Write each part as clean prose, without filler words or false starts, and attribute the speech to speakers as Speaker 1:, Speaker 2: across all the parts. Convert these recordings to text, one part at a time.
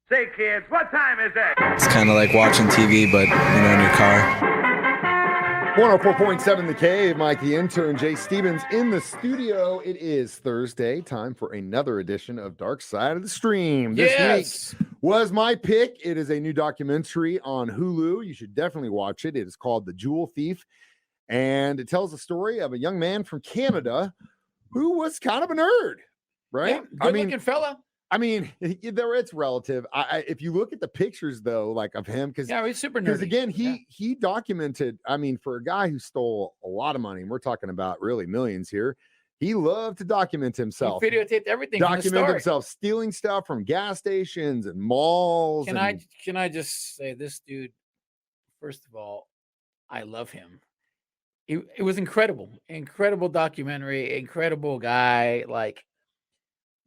Speaker 1: Say, kids, what time is it?
Speaker 2: It's kind of like watching TV, but, in your car.
Speaker 3: 104.7 The Cave, Mike the Intern, Jay Stevens in the studio. It is Thursday, time for another edition of Dark Side of the Stream. This week was my pick. It is a new documentary on Hulu. You should definitely watch it. It is called The Jewel Thief, and it tells the story of a young man from Canada who was kind of a nerd, right?
Speaker 4: Yeah, good-looking fella.
Speaker 3: I mean, it's relative. If you look at the pictures, though, like of him, because
Speaker 4: he's super nerdy.
Speaker 3: Because again, he documented. I mean, for a guy who stole a lot of money, and we're talking about really millions here, he loved to document himself.
Speaker 4: He videotaped everything.
Speaker 3: Document himself stealing stuff from gas stations and malls.
Speaker 4: Can I just say, this dude? First of all, I love him. It was incredible documentary, incredible guy. Like,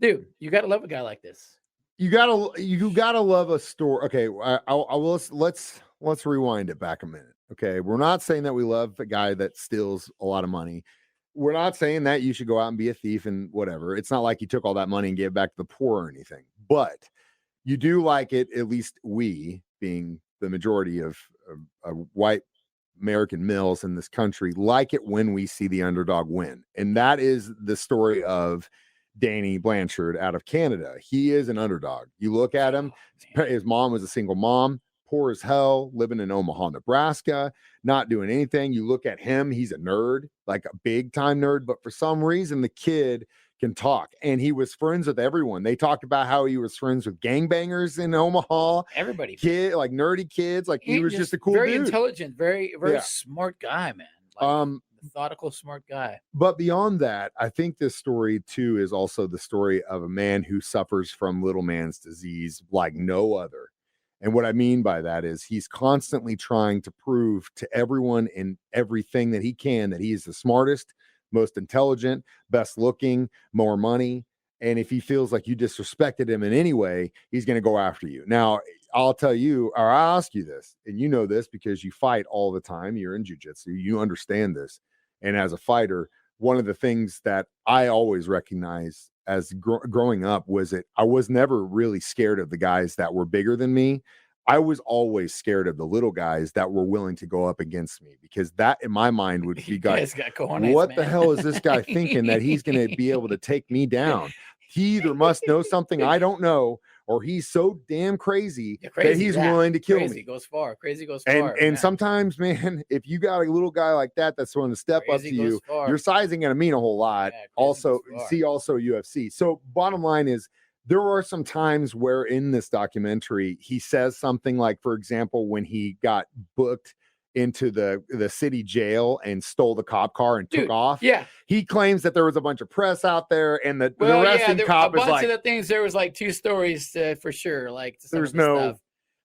Speaker 4: dude, you gotta love a guy like this.
Speaker 3: You gotta love a story. Okay, let's rewind it back a minute. Okay, we're not saying that we love a guy that steals a lot of money. We're not saying that you should go out and be a thief and whatever. It's not like he took all that money and gave it back to the poor or anything. But you do like it, at least we, being the majority of white American males in this country, like it when we see the underdog win. And that is the story of Danny Blanchard out of Canada. He is an underdog. You look at him, his mom was a single mom, poor as hell, living in Omaha, Nebraska, not doing anything. You look at him, he's a nerd, like a big time nerd, but for some reason the kid can talk, and he was friends with everyone. They talked about how he was friends with gangbangers in Omaha.
Speaker 4: Everybody,
Speaker 3: like nerdy kids, like he was just a cool
Speaker 4: very
Speaker 3: dude.
Speaker 4: Intelligent, very smart guy, man. Like, methodical, smart guy.
Speaker 3: But beyond that, I think this story too is also the story of a man who suffers from little man's disease like no other. And what I mean by that is he's constantly trying to prove to everyone and everything that he can that he is the smartest, most intelligent, best looking, more money. And if he feels like you disrespected him in any way, he's going to go after you. Now, I'll tell you, or I'll ask you this, and you know this because you fight all the time. You're in jiu-jitsu. You understand this. And as a fighter, one of the things that I always recognize as growing up was that I was never really scared of the guys that were bigger than me. I was always scared of the little guys that were willing to go up against me, because that in my mind would be what the hell is this guy thinking that he's going to be able to take me down? He either must know something I don't know, or he's so damn crazy, that he's willing to kill me.
Speaker 4: Crazy goes far.
Speaker 3: And sometimes, man, if you got a little guy like that that's willing to step up to you, your size ain't going to mean a whole lot.
Speaker 4: Yeah,
Speaker 3: also UFC. So bottom line is, there are some times where in this documentary, he says something like, for example, when he got booked into the city jail and stole the cop car and took off.
Speaker 4: Yeah.
Speaker 3: He claims that there was a bunch of press out there, and the arresting cop is like, a bunch
Speaker 4: of the things, there was like two stories for sure. Like
Speaker 3: there's no
Speaker 4: stuff.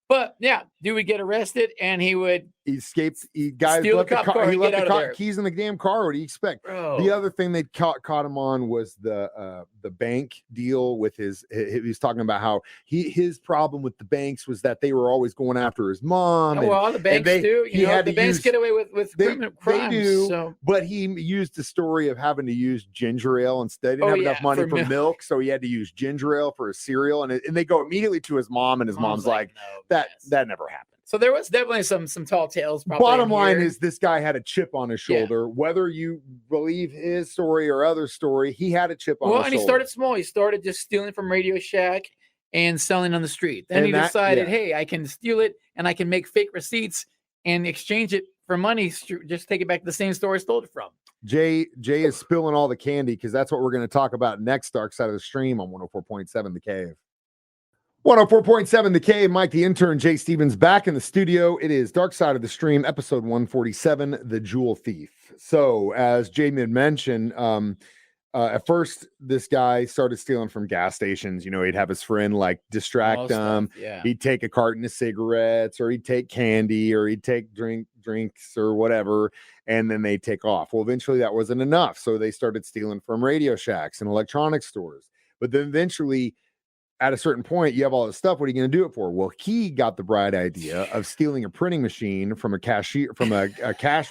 Speaker 4: But yeah, dude would get arrested and he
Speaker 3: escaped. Guys
Speaker 4: steal
Speaker 3: left
Speaker 4: the cop car.
Speaker 3: He left the keys in the damn car. What do you expect?
Speaker 4: Bro.
Speaker 3: The other thing they caught him on was the bank deal with his. He was talking about how his problem with the banks was that they were always going after his mom.
Speaker 4: All the banks do. The banks get away with crimes.
Speaker 3: They do.
Speaker 4: So.
Speaker 3: But he used the story of having to use ginger ale instead. He didn't have enough money for milk, so he had to use ginger ale for his cereal. And they go immediately to his mom, and his mom's like that never happened.
Speaker 4: So there was definitely some tall tales.
Speaker 3: Bottom line is, this guy had a chip on his shoulder. Yeah. Whether you believe his story or other story, he had a chip on his shoulder.
Speaker 4: Well, and he started small. He started just stealing from Radio Shack and selling on the street. Then he decided, hey, I can steal it and I can make fake receipts and exchange it for money. Just take it back to the same store I stole it from.
Speaker 3: Jay is spilling all the candy, because that's what we're going to talk about next. Dark Side of the Stream on 104.7 The Cave. 104.7 The Cave, Mike the Intern, Jay Stevens back in the studio. It is Dark Side of the Stream, episode 147, The Jewel Thief. So, as Jay mentioned, at first, this guy started stealing from gas stations. He'd have his friend like distract him.
Speaker 4: Yeah.
Speaker 3: He'd take a carton of cigarettes, or he'd take candy, or he'd take drinks or whatever, and then they'd take off. Well, eventually that wasn't enough. So they started stealing from Radio Shacks and electronics stores. But then eventually, at a certain point, you have all this stuff. What are you going to do it for? Well, he got the bright idea of stealing a printing machine from a cash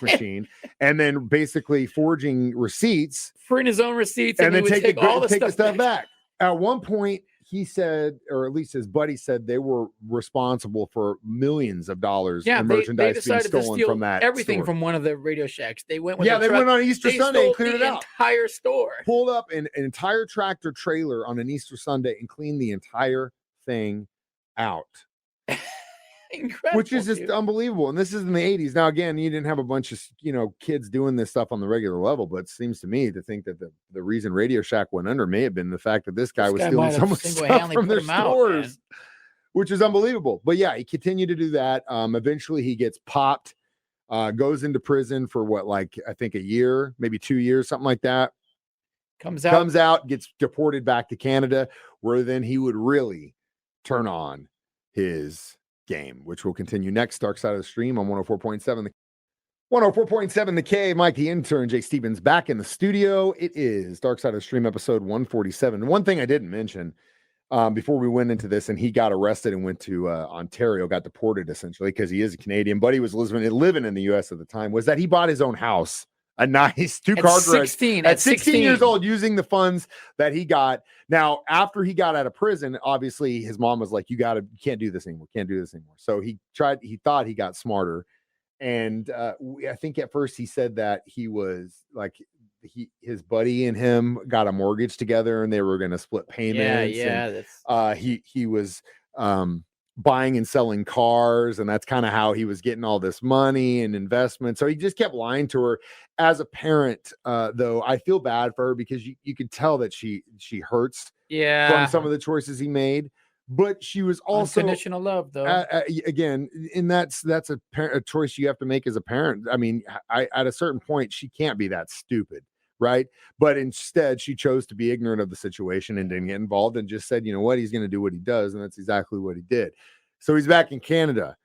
Speaker 3: machine, and then basically forging receipts,
Speaker 4: printing his own receipts,
Speaker 3: and then take
Speaker 4: all the
Speaker 3: stuff back. At one point, he said, or at least his buddy said, they were responsible for millions of dollars in
Speaker 4: they
Speaker 3: merchandise being
Speaker 4: decided to
Speaker 3: stolen
Speaker 4: steal
Speaker 3: from that
Speaker 4: everything
Speaker 3: store.
Speaker 4: from one of the Radio Shacks. They went with
Speaker 3: Yeah,
Speaker 4: a
Speaker 3: they
Speaker 4: truck.
Speaker 3: went on Easter
Speaker 4: They
Speaker 3: Sunday and
Speaker 4: stole
Speaker 3: cleared
Speaker 4: the
Speaker 3: it out.
Speaker 4: entire store.
Speaker 3: Pulled up an entire tractor trailer on an Easter Sunday and cleaned the entire thing out.
Speaker 4: Incredible,
Speaker 3: which is just
Speaker 4: dude.
Speaker 3: unbelievable. And this is in the 80s. Now, again, you didn't have a bunch of, kids doing this stuff on the regular level, but it seems to me to think that the reason Radio Shack went under may have been the fact that this guy was stealing so much stuff from their stores, which is unbelievable. But yeah, he continued to do that. Eventually he gets popped, goes into prison for I think a year, maybe 2 years, something like that. Comes out, gets deported back to Canada, where then he would really turn on his game, which will continue next. Dark Side of the Stream on 104.7 the K. Mike the Intern, Jay Stevens back in the studio. It is Dark Side of the Stream episode 147. One thing I didn't mention before we went into this, and he got arrested and went to Ontario, got deported essentially because he is a Canadian, but he was living in the US at the time, was that he bought his own house. A nice two-car garage at 16 years old, using the funds that he got. Now, after he got out of prison, obviously his mom was like, you can't do this anymore. So he thought he got smarter. And I think at first he said that he was like, his buddy and him got a mortgage together and they were going to split payments. He was buying and selling cars, and that's kind of how he was getting all this money and investment. So he just kept lying to her. As a parent, though, I feel bad for her because you could tell that she hurts from some of the choices he made. But she was also
Speaker 4: unconditional love, though.
Speaker 3: Again, and that's a choice you have to make as a parent. I mean, at a certain point, she can't be that stupid, right? But instead, she chose to be ignorant of the situation and didn't get involved and just said, you know what, he's going to do what he does, and that's exactly what he did. So he's back in Canada.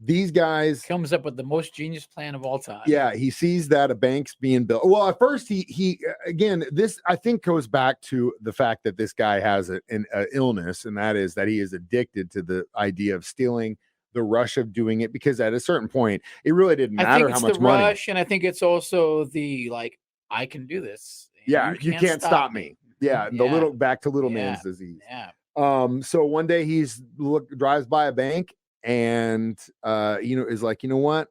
Speaker 3: These guys
Speaker 4: comes up with the most genius plan of all time.
Speaker 3: Yeah, he sees that a bank's being built. Well, at first he again, this I think goes back to the fact that this guy has an illness, and that is that he is addicted to the idea of stealing, the rush of doing it, because at a certain point it really didn't matter how much money.
Speaker 4: Rush, and I think it's also the I can do this.
Speaker 3: Yeah, you can't stop me. Yeah, the back to little man's disease.
Speaker 4: Yeah.
Speaker 3: So one day drives by a bank and is like, you know what?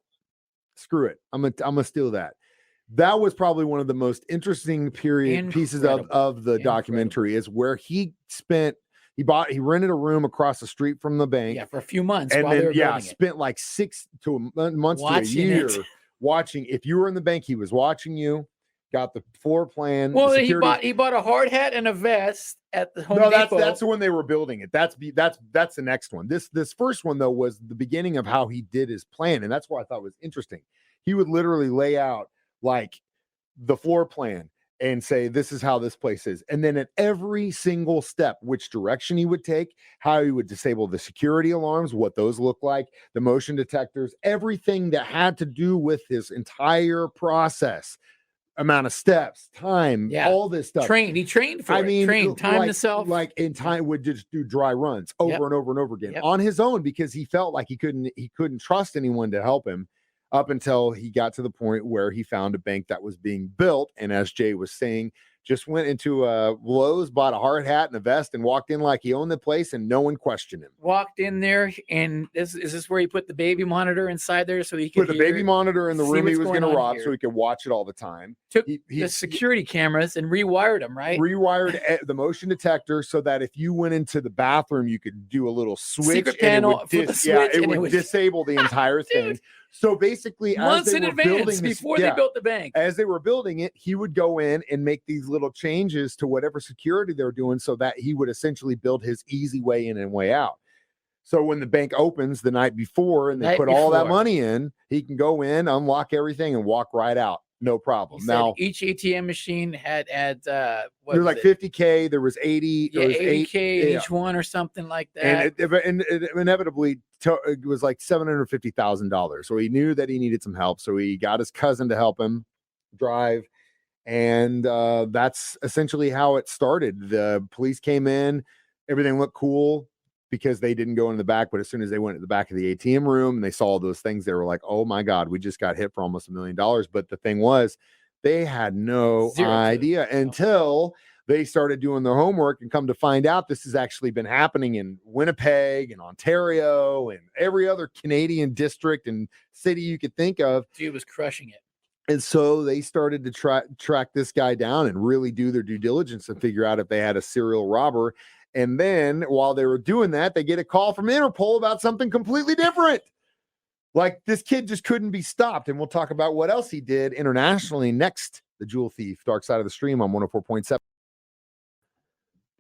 Speaker 3: Screw it. I'm gonna steal that. That was probably one of the most interesting pieces of the documentary, is where he rented a room across the street from the bank.
Speaker 4: Yeah, for a few months.
Speaker 3: And then spent like 6 months to a year watching. If you were in the bank, he was watching you. Got the floor plan.
Speaker 4: Well, he bought a hard hat and a vest at the Home Depot.
Speaker 3: That's when they were building it. That's the next one. This first one though was the beginning of how he did his plan, and that's what I thought was interesting. He would literally lay out like the floor plan and say, this is how this place is, and then at every single step, which direction he would take, how he would disable the security alarms, what those look like, the motion detectors, everything that had to do with his entire process. Amount of steps, time, all this stuff.
Speaker 4: He trained for it. Time himself.
Speaker 3: Like in time would just do dry runs over and over and over again on his own, because he felt like he couldn't trust anyone to help him, up until he got to the point where he found a bank that was being built. And as Jay was saying, just went into Lowe's, bought a hard hat and a vest, and walked in like he owned the place, and no one questioned him.
Speaker 4: Walked in there, and is this where he put the baby monitor inside there so he could
Speaker 3: put the baby monitor in the room he was going to rob, so he could watch it all the time.
Speaker 4: Took the security cameras and rewired them, right?
Speaker 3: Rewired the motion detector so that if you went into the bathroom, you could do a little switch.
Speaker 4: Secret panel for the switch.
Speaker 3: It would disable the entire thing. So basically,
Speaker 4: months in advance before they built the bank,
Speaker 3: as they were building it, he would go in and make these little changes to whatever security they're doing, so that he would essentially build his easy way in and way out. So when the bank opens the night before and they put all that money in, he can go in, unlock everything, and walk right out. No problem. Now
Speaker 4: each ATM machine had
Speaker 3: there was like 50K. There was 80.
Speaker 4: Yeah, 80K in each one or something like that.
Speaker 3: And it inevitably it was like $750,000. So he knew that he needed some help. So he got his cousin to help him drive. And that's essentially how it started. The police came in. Everything looked cool, because they didn't go in the back. But as soon as they went to the back of the ATM room and they saw those things, they were like, oh my God, we just got hit for almost $1 million. But the thing was, they had no idea until they started doing their homework and come to find out this has actually been happening in Winnipeg and Ontario and every other Canadian district and city you could think of.
Speaker 4: Dude was crushing it.
Speaker 3: And so they started to track this guy down and really do their due diligence and figure out if they had a serial robber. And then while they were doing that, they get a call from Interpol about something completely different. Like this kid just couldn't be stopped. And we'll talk about what else he did internationally next. The Jewel Thief, Dark Side of the Stream on 104.7.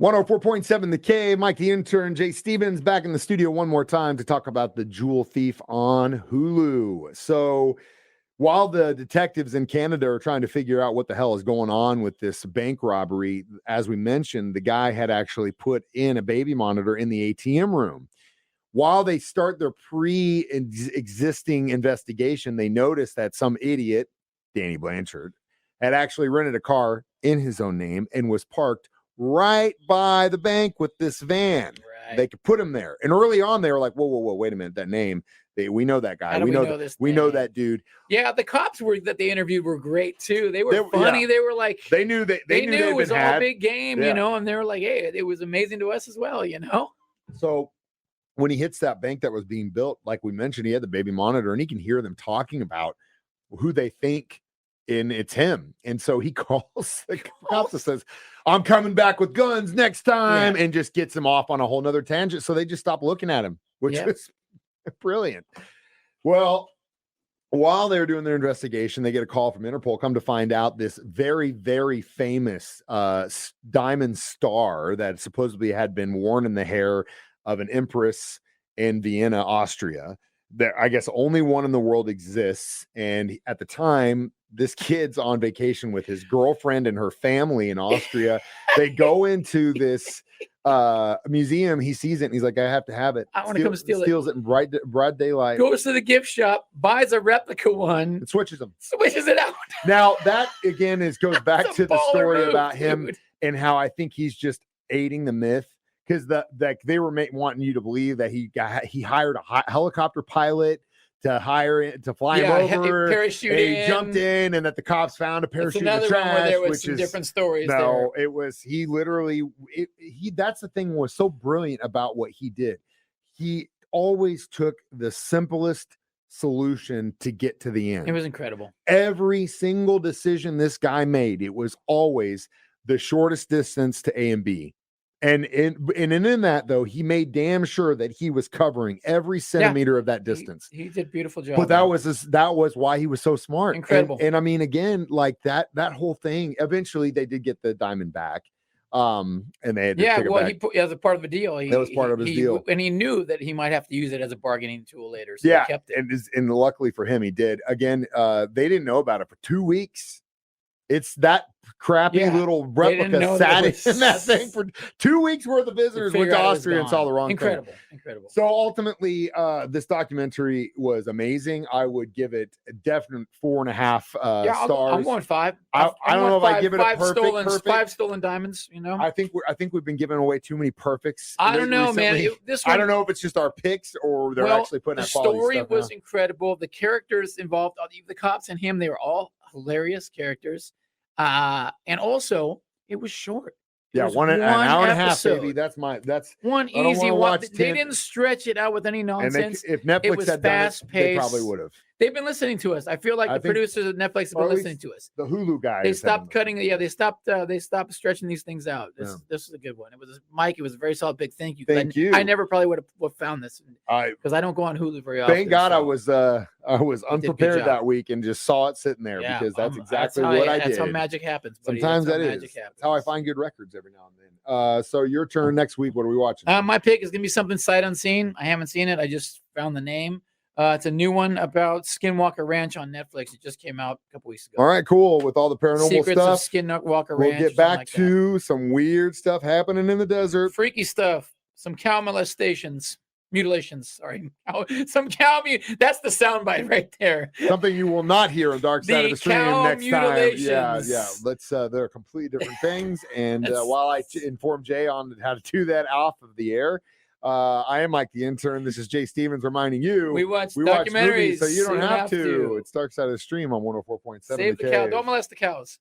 Speaker 3: 104.7 The K, Mike the Intern, Jay Stevens back in the studio one more time to talk about The Jewel Thief on Hulu. So while the detectives in Canada are trying to figure out what the hell is going on with this bank robbery, as we mentioned, the guy had actually put in a baby monitor in the ATM room. While they start their pre-existing investigation, they notice that some idiot, Danny Blanchard, had actually rented a car in his own name and was parked right by the bank with this van. Right. They could put him there. And early on, they were like, whoa, wait a minute, that name. We know that guy. We know that dude.
Speaker 4: Yeah, the cops that they interviewed were great too. They were funny. Yeah. They were like,
Speaker 3: they knew
Speaker 4: it was all a big game, you know, and they were like, hey, it was amazing to us as well, you know.
Speaker 3: So when he hits that bank that was being built, like we mentioned, he had the baby monitor and he can hear them talking about who they think it's him. And so he calls the cops and says, I'm coming back with guns next time, and just gets him off on a whole nother tangent. So they just stopped looking at him, which was brilliant. Well, while they were doing their investigation, they get a call from Interpol. Come to find out, this very, very famous diamond star that supposedly had been worn in the hair of an empress in Vienna, Austria. That I guess only one in the world exists. And at the time, this kid's on vacation with his girlfriend and her family in Austria. They go into this museum. He sees it and he's like, I have to have it.
Speaker 4: I want to come steal it.
Speaker 3: Steals it in broad daylight.
Speaker 4: Goes to the gift shop, buys a replica one.
Speaker 3: And switches
Speaker 4: it out.
Speaker 3: Now that again goes back to the story about him and how I think he's just aiding the myth. Because they were wanting you to believe that he hired a helicopter pilot to fly him over,
Speaker 4: parachute
Speaker 3: and he jumped in, and that the cops found a parachute in the trash.
Speaker 4: Where there was some different stories.
Speaker 3: No, it was he literally. That's the thing was so brilliant about what he did. He always took the simplest solution to get to the end.
Speaker 4: It was incredible.
Speaker 3: Every single decision this guy made, it was always the shortest distance to A and B. And in that, though, he made damn sure that he was covering every centimeter of that distance.
Speaker 4: He did a beautiful job.
Speaker 3: But that was why he was so smart.
Speaker 4: Incredible.
Speaker 3: And I mean, again, like that whole thing, eventually they did get the diamond back. And they had to take it back.
Speaker 4: He put as a part of the deal.
Speaker 3: That was part of his deal.
Speaker 4: And he knew that he might have to use it as a bargaining tool later. So he kept it.
Speaker 3: And luckily for him, he did. Again, they didn't know about it for 2 weeks. It's that crappy little replica sat in that thing for 2 weeks worth of visitors went to Austria and saw the wrong thing.
Speaker 4: Incredible.
Speaker 3: So ultimately, this documentary was amazing. I would give it a definite 4.5 stars.
Speaker 4: I'm going 5.
Speaker 3: I don't know if I give it a perfect.
Speaker 4: 5 stolen diamonds. You know,
Speaker 3: I think we've been giving away too many perfects.
Speaker 4: I don't know,
Speaker 3: recently.
Speaker 4: man.
Speaker 3: I don't know if it's just our picks or they're actually putting out quality stuff.
Speaker 4: The story was incredible. The characters involved, the cops and him, they were all hilarious characters. And also it was short.
Speaker 3: An hour and a half, baby. That's
Speaker 4: one easy one. They didn't stretch it out with any nonsense.
Speaker 3: If Netflix had done it, they probably would have.
Speaker 4: They've been listening to us. I feel like the producers at Netflix have been listening to us.
Speaker 3: The Hulu guys.
Speaker 4: They stopped cutting. They stopped stretching these things out. This is a good one. It was Mike. It was a very solid. Big thank you.
Speaker 3: Thank you.
Speaker 4: I never probably would have found this because I don't go on Hulu very often.
Speaker 3: Thank God I was unprepared that week and just saw it sitting there because that's exactly what I did.
Speaker 4: That's how magic happens.
Speaker 3: Sometimes that is. That's how I find good records every now and then. So your turn next week. What are we watching?
Speaker 4: My pick is gonna be something sight unseen. I haven't seen it. I just found the name. It's a new one about Skinwalker Ranch on Netflix. It just came out a couple weeks ago.
Speaker 3: All right, cool. With all the paranormal
Speaker 4: Secrets
Speaker 3: stuff,
Speaker 4: of Skinwalker Ranch.
Speaker 3: We'll get back to some weird stuff happening in the desert.
Speaker 4: Freaky stuff. Some cow mutilations. Sorry, some cow. That's the soundbite right there.
Speaker 3: Something you will not hear on Dark Side of the Stream next time. Yeah. Let's. They're completely different things. And while I inform Jay on how to do that off of the air. I am Mike the Intern. This is Jay Stevens reminding you
Speaker 4: we watch documentaries,
Speaker 3: movies, so you don't have to. It's Dark Side of the Stream on 104.7.
Speaker 4: Save the cow. Don't molest the cows.